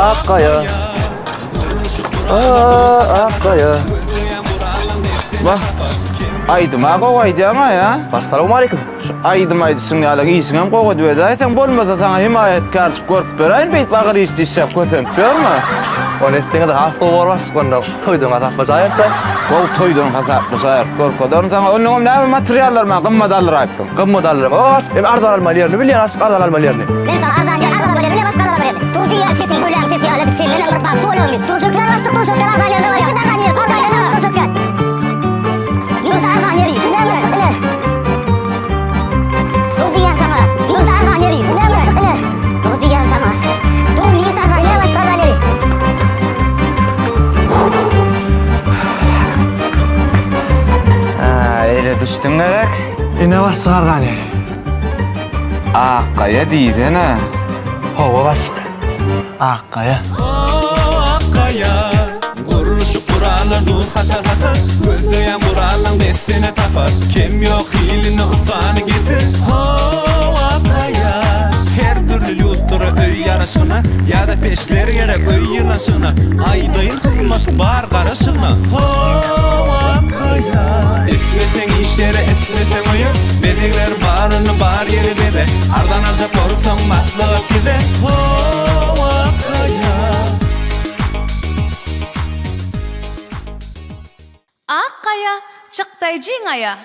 Akkaya. Akkaya. Bah, aydım ha kovaydı ama ya. Assalamu alaikum. Aydım aydısın ya la iyisin hem kovu düvede. Sen bolmasa sana himayetkar korkup berayın beyt bakır istişsek kösem görme. On ettiğinde de hafta varmaz konuda toydun atapma zayıfta. Kov toydun hasaplı sayar korkudan sana onun ne materyaller mi kımmadalır ayıptım. Kımma dallarım. As, em ardan almalı biliyor musun? Ardan almalı yerini. Ben sana ardan almalı yerini, başka almalı yerini. Dur diye sesi, böyle sesi alet seni ne var bak söyle mi? Dur sökler başlık dur sökler ardan yerini var ya. Ardan yerini, ardan yerini var dur sökler. Dur ardan yerini, ne var sıkılı? Dur diye sana, dur ardan yerini, ne var sıkılı? Dur diye sana, dur diye ardan ne var sıkılı yerini? Ha, öyle düştün gerek. Ne var sardan yeri? Akkaya değildi ne? Hava basık. Akkaya. Akkaya Kuruluşu kurallar dur hatar hatar Gözleyen kurallan besine tapar Kim yok hilini usanı getir Akkaya Her türlü lüstura öy yarışına Ya da peşler gerek öy yılaşına Aydayın hizmet var karışına Akkaya Esneten işlere esneten oyun Bedekler barını bar yeri bede Ardan alacak olursan matlık gide Akkaya Akkaya çıktay cingaya.